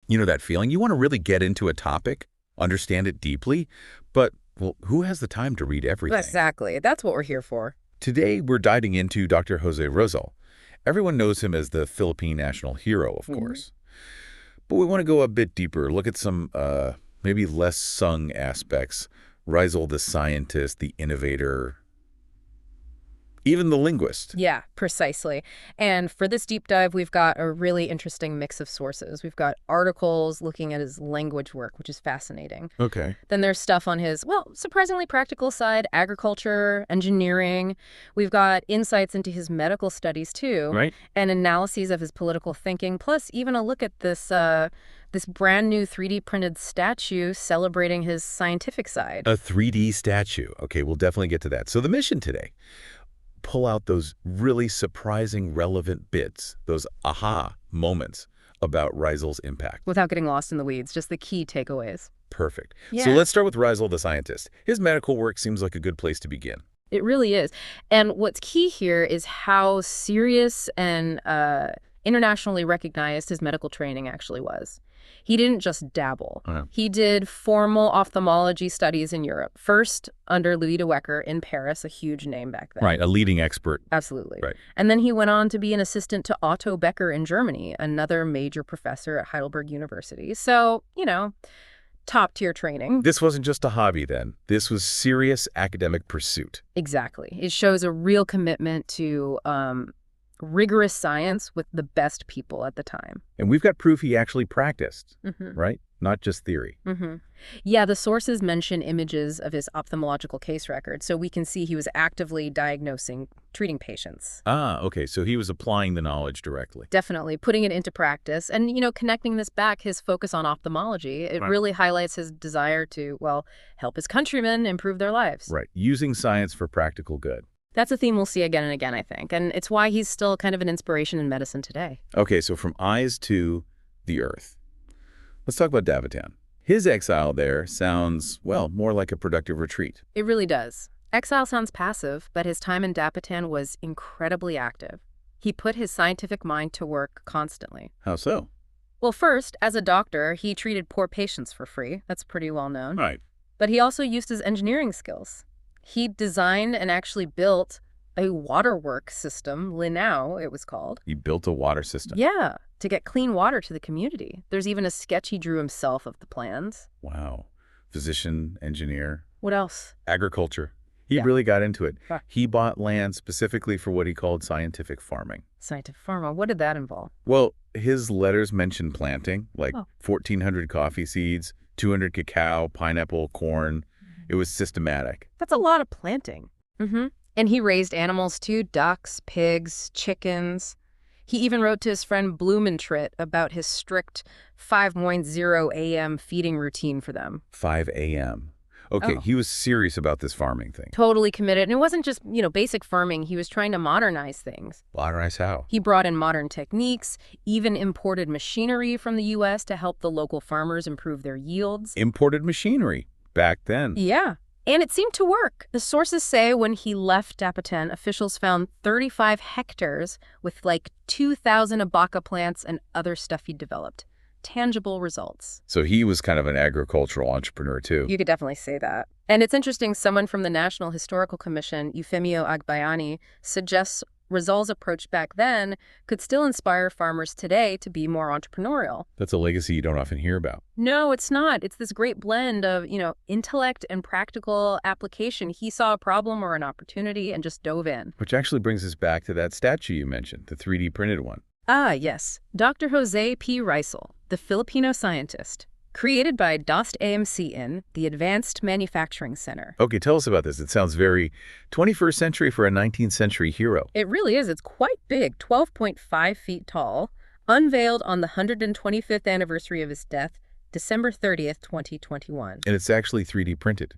You know that feeling? You want to really get into a topic, understand it deeply, but, well, who has the time to read everything? Exactly. That's what we're here for. Today, we're diving into Dr. Jose Rizal. Everyone knows him as the Philippine national hero, of course. But we want to go a bit deeper, look at some maybe less sung aspects. Rizal, the scientist, the innovator, even the linguist. Yeah, precisely. And for this deep dive, we've got a really interesting mix of sources. We've got articles looking at his language work, which is fascinating. Okay. Then there's stuff on his, well, surprisingly practical side, agriculture, engineering. We've got insights into his medical studies, too. Right. And analyses of his political thinking, plus even a look at this brand new 3D printed statue celebrating his scientific side. A 3D statue. Okay, we'll definitely get to that. So the mission today, pull out those really surprising, relevant bits, those aha moments about Rizal's impact. Without getting lost in the weeds, just the key takeaways. Perfect. Yeah. So let's start with Rizal, the scientist. His medical work seems like a good place to begin. It really is. And what's key here is how serious and internationally recognized his medical training actually was. He didn't just dabble. He did formal ophthalmology studies in Europe, first under Louis de Wecker in Paris, a huge name back then. Right, a leading expert. Absolutely. Right. And then he went on to be an assistant to Otto Becker in Germany, another major professor at Heidelberg University. So, you know, top-tier training. This wasn't just a hobby then. This was serious academic pursuit. Exactly. It shows a real commitment to rigorous science with the best people at the time. And we've got proof he actually practiced, right? Not just theory. Yeah, the sources mention images of his ophthalmological case record, so we can see he was actively diagnosing, treating patients. Ah, okay, so he was applying the knowledge directly. Definitely, putting it into practice. And, you know, connecting this back, his focus on ophthalmology, it really highlights his desire to, well, help his countrymen improve their lives. Right, using science for practical good. That's a theme we'll see again and again, I think. And it's why he's still kind of an inspiration in medicine today. Okay, so from eyes to the earth. Let's talk about Davitan. His exile there sounds, well, more like a productive retreat. It really does. Exile sounds passive, but his time in Dapitan was incredibly active. He put his scientific mind to work constantly. How so? Well, first, as a doctor, he treated poor patients for free. That's pretty well known. Right. But he also used his engineering skills. He designed and actually built a waterworks system, Linao it was called. He built a water system. Yeah, to get clean water to the community. There's even a sketch he drew himself of the plans. Wow. Physician, engineer. What else? Agriculture. He really got into it. Huh. He bought land specifically for what he called scientific farming. Scientific farming. What did that involve? Well, his letters mention planting, like 1,400 coffee seeds, 200 cacao, pineapple, corn. It was systematic. That's a lot of planting. And he raised animals too, ducks, pigs, chickens. He even wrote to his friend Blumentritt about his strict 5:0 a.m. feeding routine for them. 5 a.m. Okay, he was serious about this farming thing. Totally committed. And it wasn't just, you know, basic farming. He was trying to modernize things. Modernize how? He brought in modern techniques, even imported machinery from the U.S. to help the local farmers improve their yields. Imported machinery back then. Yeah. And it seemed to work. The sources say when he left Dapitan, officials found 35 hectares with like 2,000 abaca plants and other stuff he'd developed. Tangible results. So he was kind of an agricultural entrepreneur, too. You could definitely say that. And it's interesting, someone from the National Historical Commission, Eufemio Agbayani, suggests Rizal's approach back then could still inspire farmers today to be more entrepreneurial. That's a legacy you don't often hear about. No, it's not. It's this great blend of, you know, intellect and practical application. He saw a problem or an opportunity and just dove in. Which actually brings us back to that statue you mentioned, the 3D printed one. Ah, yes. Dr. Jose P. Rizal, the Filipino scientist. Created by DOST AMC the Advanced Manufacturing Center. Okay, tell us about this. It sounds very 21st century for a 19th century hero. It really is. It's quite big, 12.5 feet tall, unveiled on the 125th anniversary of his death, December 30th, 2021. And it's actually 3D printed.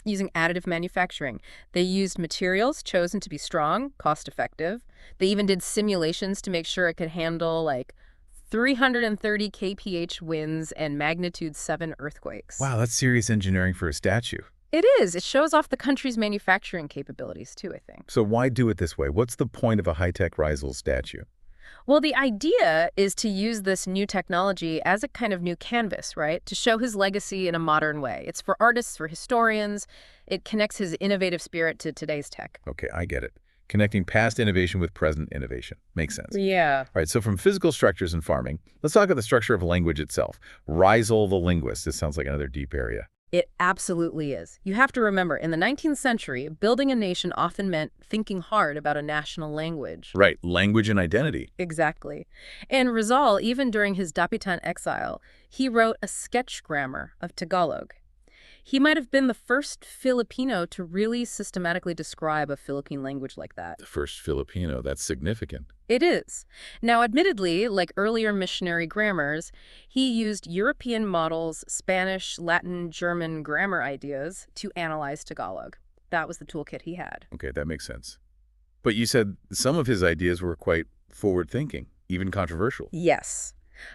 Using additive manufacturing. They used materials chosen to be strong, cost-effective. They even did simulations to make sure it could handle, like, 330 kph winds and magnitude 7 earthquakes. Wow, that's serious engineering for a statue. It is. It shows off the country's manufacturing capabilities, too, I think. So why do it this way? What's the point of a high-tech Rizal statue? Well, the idea is to use this new technology as a kind of new canvas, right? To show his legacy in a modern way. It's for artists, for historians. It connects his innovative spirit to today's tech. Okay, I get it. Connecting past innovation with present innovation. Makes sense. Yeah. All right, so from physical structures in farming, let's talk about the structure of language itself. Rizal, the linguist. This sounds like another deep area. It absolutely is. You have to remember, in the 19th century, building a nation often meant thinking hard about a national language. Right, language and identity. Exactly. And Rizal, even during his Dapitan exile, he wrote a sketch grammar of Tagalog. He might have been the first Filipino to really systematically describe a Philippine language like that. The first Filipino, that's significant. It is. Now, admittedly, like earlier missionary grammars, he used European models, Spanish, Latin, German grammar ideas to analyze Tagalog. That was the toolkit he had. Okay, that makes sense. But you said some of his ideas were quite forward-thinking, even controversial. Yes.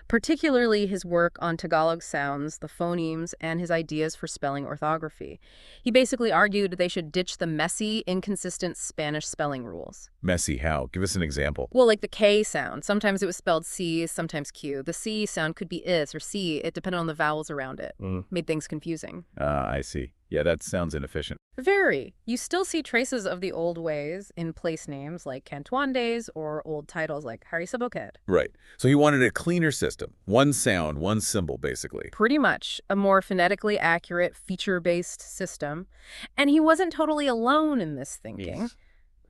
Particularly his work on Tagalog sounds, the phonemes, and his ideas for spelling orthography. He basically argued they should ditch the messy, inconsistent Spanish spelling rules. Messy how? Give us an example. Well, like the K sound. Sometimes it was spelled C, sometimes Q. The C sound could be is or C. It depended on the vowels around it. Made things confusing. I see. Yeah, that sounds inefficient. Very. You still see traces of the old ways in place names like Cantuandes or old titles like Harisaboked. Right. So he wanted a cleaner system. One sound, one symbol, basically. Pretty much. A more phonetically accurate, feature-based system. And he wasn't totally alone in this thinking. Yes.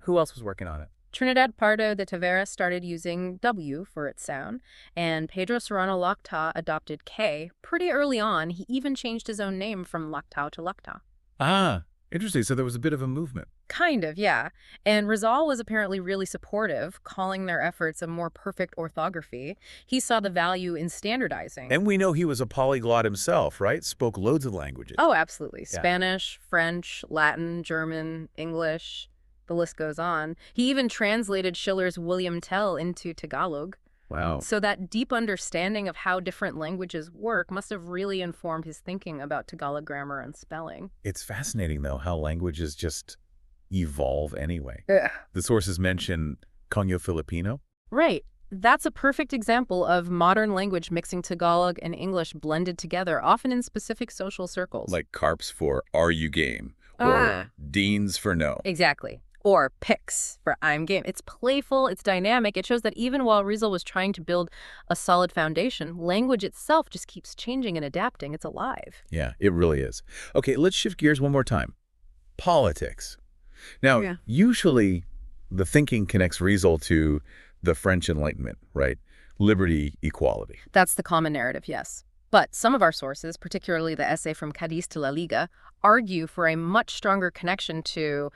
Who else was working on it? Trinidad Pardo de Tavera started using W for its sound, and Pedro Serrano Lacta adopted K. Pretty early on, he even changed his own name from Lactau to Lacta. Ah, interesting. So there was a bit of a movement. Kind of, yeah. And Rizal was apparently really supportive, calling their efforts a more perfect orthography. He saw the value in standardizing. And we know he was a polyglot himself, right? Spoke loads of languages. Oh, absolutely. Yeah. Spanish, French, Latin, German, English. The list goes on. He even translated Schiller's William Tell into Tagalog. Wow. So that deep understanding of how different languages work must have really informed his thinking about Tagalog grammar and spelling. It's fascinating, though, how languages just evolve anyway. Ugh. The sources mention Conyo Filipino. Right. That's a perfect example of modern language mixing Tagalog and English blended together, often in specific social circles. Like carps for are you game? Or deans for no. Exactly. Or pix for I'm game. It's playful, it's dynamic. It shows that even while Rizal was trying to build a solid foundation, language itself just keeps changing and adapting. It's alive. Yeah, it really is. Okay, let's shift gears one more time. Politics. Now, usually the thinking connects Rizal to the French Enlightenment, right? Liberty, equality. That's the common narrative, yes. But some of our sources, particularly the essay from Cadiz to La Liga, argue for a much stronger connection to,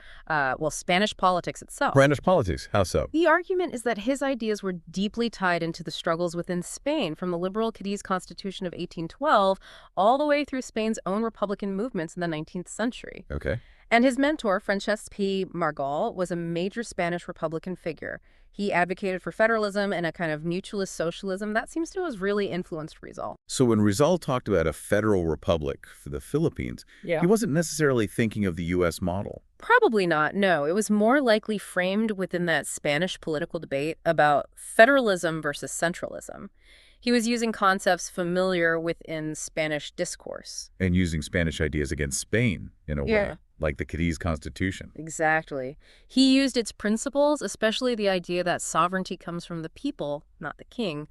Spanish politics itself. Spanish politics, how so? The argument is that his ideas were deeply tied into the struggles within Spain, from the liberal Cadiz Constitution of 1812 all the way through Spain's own Republican movements in the 19th century. Okay. And his mentor, Francesc P. Margall, was a major Spanish Republican figure. He advocated for federalism and a kind of mutualist socialism that seems to have really influenced Rizal. So when Rizal talked about a federal republic for the Philippines, he wasn't necessarily thinking of the U.S. model. Probably not, no. It was more likely framed within that Spanish political debate about federalism versus centralism. He was using concepts familiar within Spanish discourse. And using Spanish ideas against Spain, in a way, like the Cadiz Constitution. Exactly. He used its principles, especially the idea that sovereignty comes from the people, not the king,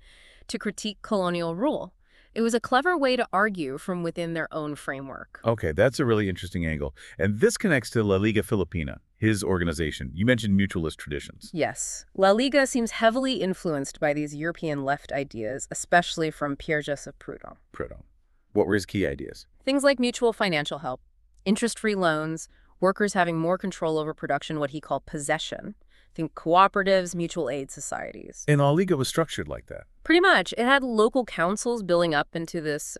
to critique colonial rule. It was a clever way to argue from within their own framework. Okay, that's a really interesting angle. And this connects to La Liga Filipina, his organization. You mentioned mutualist traditions. Yes. La Liga seems heavily influenced by these European left ideas, especially from Pierre-Joseph Proudhon. Proudhon. What were his key ideas? Things like mutual financial help, interest-free loans, workers having more control over production, what he called possession. Think cooperatives, mutual aid societies. And La Liga was structured like that. Pretty much. It had local councils building up into this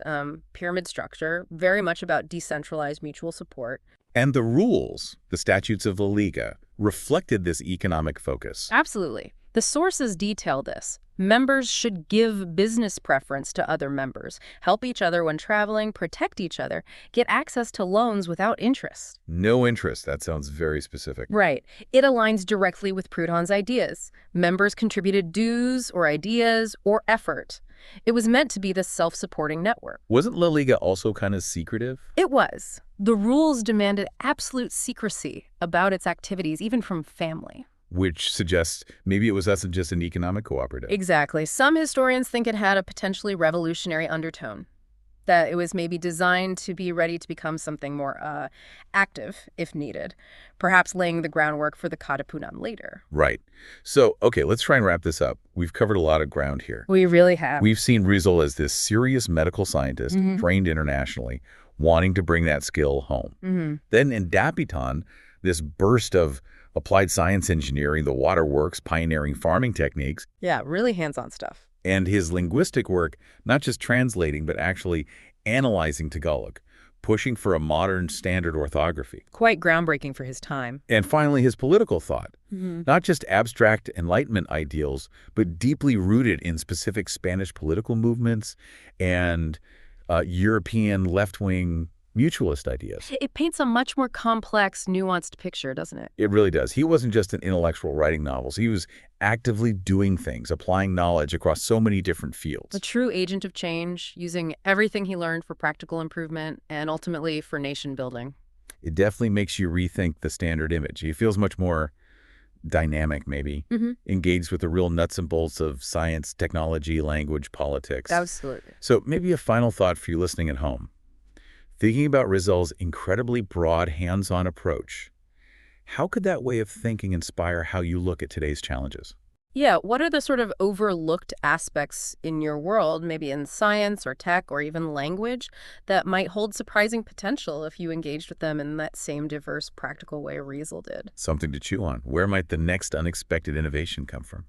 pyramid structure, very much about decentralized mutual support. And the rules, the statutes of La Liga, reflected this economic focus. Absolutely. The sources detail this. Members should give business preference to other members, help each other when traveling, protect each other, get access to loans without interest. No interest. That sounds very specific. Right. It aligns directly with Proudhon's ideas. Members contributed dues or ideas or effort. It was meant to be this self-supporting network. Wasn't La Liga also kind of secretive? It was. The rules demanded absolute secrecy about its activities, even from family. Which suggests maybe it was less than just an economic cooperative. Exactly. Some historians think it had a potentially revolutionary undertone, that it was maybe designed to be ready to become something more active, if needed, perhaps laying the groundwork for the Katipunan later. Right. So, okay, let's try and wrap this up. We've covered a lot of ground here. We really have. We've seen Rizal as this serious medical scientist, trained internationally, wanting to bring that skill home. Then in Dapitan, this burst of applied science engineering, the waterworks, pioneering farming techniques. Yeah, really hands-on stuff. And his linguistic work, not just translating, but actually analyzing Tagalog, pushing for a modern standard orthography. Quite groundbreaking for his time. And finally, his political thought, not just abstract Enlightenment ideals, but deeply rooted in specific Spanish political movements and European left-wing mutualist ideas. It paints a much more complex, nuanced picture, doesn't it? It really does. He wasn't just an intellectual writing novels. He was actively doing things, applying knowledge across so many different fields. A true agent of change, using everything he learned for practical improvement and ultimately for nation building. It definitely makes you rethink the standard image. He feels much more dynamic, maybe, engaged with the real nuts and bolts of science, technology, language, politics. Absolutely. So maybe a final thought for you listening at home. Thinking about Rizal's incredibly broad, hands-on approach, how could that way of thinking inspire how you look at today's challenges? Yeah, what are the sort of overlooked aspects in your world, maybe in science or tech or even language, that might hold surprising potential if you engaged with them in that same diverse, practical way Rizal did? Something to chew on. Where might the next unexpected innovation come from?